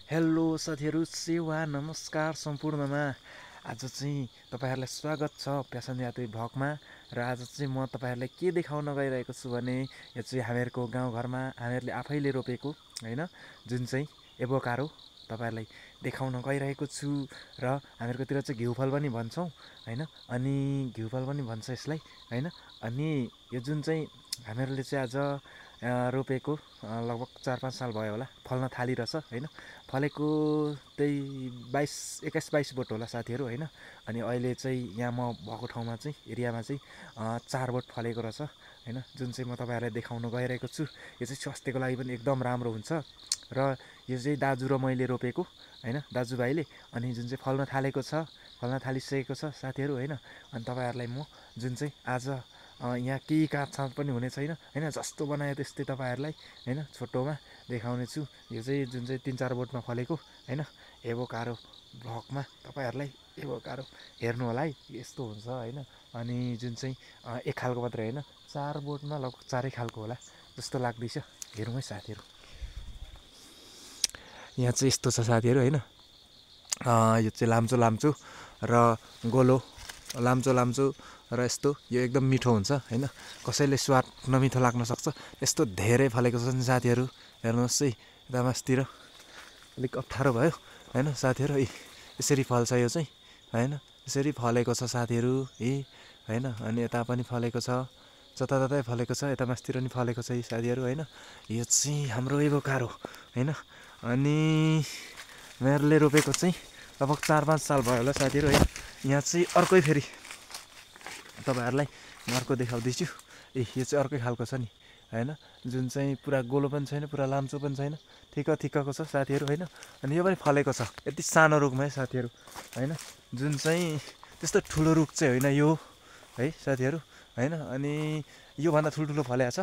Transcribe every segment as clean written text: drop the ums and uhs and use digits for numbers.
Hello साथीहरू, सेवा नमस्कार सम्पूर्णमा। आज चाहिँ तपाईहरुलाई स्वागत छ प्यासन यात्री भ्लगमा। र आज चाहिँ म तपाईहरुलाई के देखाउन गइरहेको छु भने यो चाहिँ हामीहरुको गाउँघरमा हामीहरुले आफैले रोपेको हैन, जुन चाहिँ एभोकाडो तपाईहरुलाई देखाउन गइरहेको छु। र हामीहरुकोतिर चाहिँ घिउफल पनि भन्छौं हैन, अनि घिउफल पनि भन्छ यसलाई हैन। अनि यो जुन चाहिँ हामीहरुले चाहिँ आज रोपेको लगभग 4-5 साल भयो होला, फल्न थालिरहेछ हैन। फलेको त्यही 21-22 बोट होला साथीहरू हैन। अनि अहिले चाहिँ यहाँ म भएको ठाउँमा चाहिँ एरियामा चाहिँ 4 बोट फलेको रहेछ हैन, जुन चाहिँ म तपाईहरुलाई देखाउन गइरहेको छु। यो चाहिँ स्वास्थ्यको लागि पनि एकदम राम्रो हुन्छ। र यो चाहिँ दाजु र मैले रोपेको हैन, दाजुभाइले। अनि जुन चाहिँ फल्न थालेको छ, फल्न थालिसकेको छ साथीहरू हैन। अनि तपाईहरुलाई म जुन चाहिँ आज यहाँ केही काटछाट पनि हुने छैन हैन, जस्तो बनायो त्यस्तै तपाईहरुलाई हैन छोटोमा देखाउने छु। यो चाहिँ जुन चाहिँ 3-4 बोटमा फलेको हैन एभोकाडो भ्लगमा तपाईहरुलाई एभोकाडो हेर्नु होला है, यस्तो हुन्छ हैन। अनि जुन चाहिँ एक खालको मात्रै हैन, 4 बोटमा लगभग 4 खालको होला जस्तो लाग्दैछ। हेरौँ है साथीहरू, यहाँ चाहिँ यस्तो छ साथीहरू हैन। यो चाहिँ लाम्चो र गोलो लाम्चो र यस्तो यो एकदम मिठो हुन्छ हैन। कसैले स्वाद नमिठो लाग्न सक्छ, यस्तो धेरै फलेको छ नि साथीहरू। हेर्नुहोस् है, यता मास्तिर अलिक अप्ठ्यारो भयो हैन साथीहरू। यसरी फल्छ यो चाहिँ हैन, यसरी फलेको छ साथीहरू हैन। अनि यता पनि फलेको छ, जताततै फलेको छ, यता मास्तिर पनि फलेको छ साथीहरू हैन। यो चाहिँ हाम्रो एभोकाडो हैन। अनि मैले रोपेको चाहिँ लगभग 4-5 साल भयो होला साथीहरू है। यहाँ चाहिँ अर्कै फेरि तपाईहरुलाई म अर्को देखाउँदैछु। यो चाहिँ अर्कै खालको छ नि हैन, जुन चाहिँ पुरा गोलो पनि छैन, पुरा लाम्चो पनि छैन, ठिक्कको छ साथीहरू हैन। अनि यो पनि फलेको छ, यति सानो रुखमा है साथीहरू हैन। जुन चाहिँ त्यस्तो ठुलो रुख चाहिँ होइन यो है साथीहरू हैन। अनि यो भन्दा ठुल्ठुलो फलेको छ,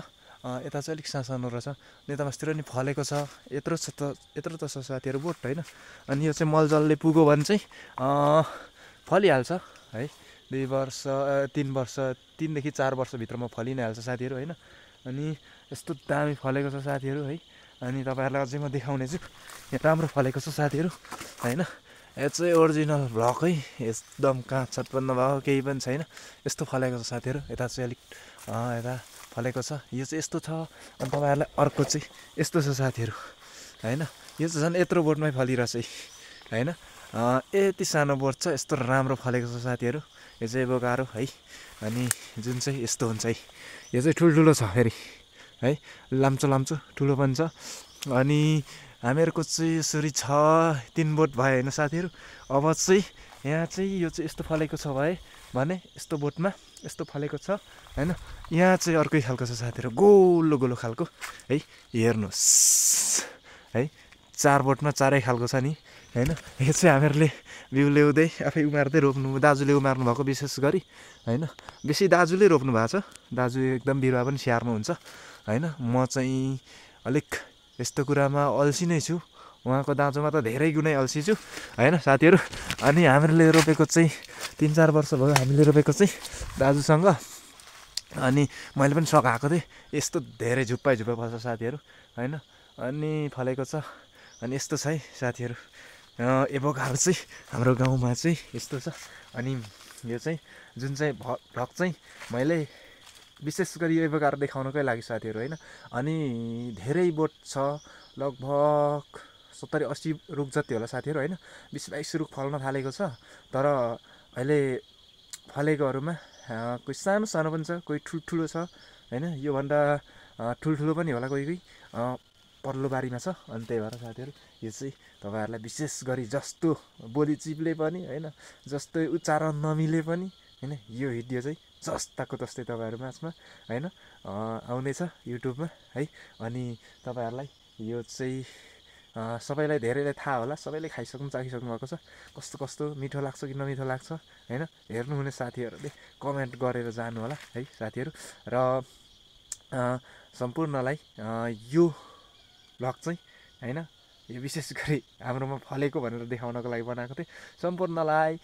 यता चाहिँ अलिक सानो रहेछ। नेतामासतिर नि फलेको छ, यत्रो त छ साथीहरू बोट हैन। अनि यो चाहिँ मलजलले पुग्यो भने चाहिँ फलिहाल्छ है। 2 वर्ष 3 वर्ष 3 देखि 4 वर्षभित्रमा फलि नै हाल्छ साथीहरू हैन। अनि यस्तो दामी फलेको छ साथीहरू है। अनि तपाईहरुलाई अझै म देखाउने छु, यहाँ राम्रो फलेको छ साथीहरू हैन। यो चाहिँ ओरिजिनल भ्लग है, एकदम काँचछाट पनि नभएको केही पनि छैन, यस्तो फलेको छ साथीहरू। यता चाहिँ अलिक यता फलेको छ, यो चाहिँ यस्तो छ। अनि तपाईहरुलाई अर्को चाहिँ यस्तो छ साथीहरू हैन। यो चाहिँ झन् यत्रो बोटमै फलिरहेछ हैन। यति सानो बोट छ, यस्तो राम्रो फलेको छ साथीहरू। यो चाहिँ एभोकाडो है। अनि जुन चाहिँ यस्तो हुन्छ है, यो चाहिँ ठुल्ठुलो छ फेरि है, लाम्चो ठुलो पनि छ। अनि हामीहरुको चाहिँ यसरी छ 3 बोट भयो हैन साथीहरू। अब चाहिँ यहाँ चाहिँ यो चाहिँ यस्तो फलेको छ भने यस्तो बोटमा यस्तो फलेको छ हैन। यहाँ चाहिँ अर्कै खालको छ साथीहरू, गोलो खालको है। हेर्नुहोस् है, 4 बोटमा 4 खालको छ नि हैन। यो चाहिँ हामीहरुले बिउ ल्याउँदै आफै उमार्दै रोप्नु, दाजुले उमार्नु भएको विशेष गरी हैन। बेसी दाजुले रोप्नु भएको छ, दाजु एकदम बिरुवा पनि स्याहार्नुहुन्छ हैन। म चाहिँ अलिक यस्तो कुरामा अल्छी नै छु, उहाँको दाजुमा त धेरै गुणै अल्छी छु हैन साथीहरू। अनि हामीले रोपेको चाहिँ 3-4 वर्ष भयो हामीले रोपेको चाहिँ दाजुसँग। अनि मैले पनि सघाएको थिएँ, यस्तो धेरै झुप्पै फल्छ साथीहरू हैन। अनि फलेको छ। अनि यस्तो छ है साथीहरू, एभोकाडो चाहिँ हाम्रो गाउँमा चाहिँ यस्तो छ। अनि यो चाहिँ जुन चाहिँ भ्लग चाहिँ मैले विशेष गरी एभोकाडो देखाउनकै लागि साथीहरू हैन। अनि धेरै बोट छ, लगभग 70-80 रुख जति होला साथीहरू हैन। 20-22 रुख फल्न थालेको छ। तर अहिले फलेकोहरूमा कोही सानो पनि छ, कोही ठुल्ठुलो छ हैन। यो भन्दा ठुल्ठुलो पनि होला कोही पल्लो बारीमा छ। अनि त्यही भएर साथीहरू यो चाहिँ तपाईहरुलाई विशेष गरी जस्तो बोली चिप्ले पनि हैन, जस्तै उच्चारण नमिले पनि हैन, यो भिडियो चाहिँ जस्ताको तस्तै तपाईहरु माझमा हैन आउनेछ युट्युबमा है। अनि तपाईहरुलाई यो चाहिँ सबैलाई धेरैलाई थाहा होला, सबैले चाखिसक्नु भएको छ, कस्तो मिठो लाग्छ कि नमिठो लाग्छ हैन। हेर्नुहुने साथीहरुले कमेन्ट गरेर जानु होला है साथीहरु। र सम्पूर्णलाई यो भ्लग चाहिँ हैन, यो विशेष गरी हाम्रोमा फलेको भनेर देखाउनको लागि बनाएको थिएँ। सम्पूर्णलाई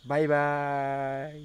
बाइ बाइ।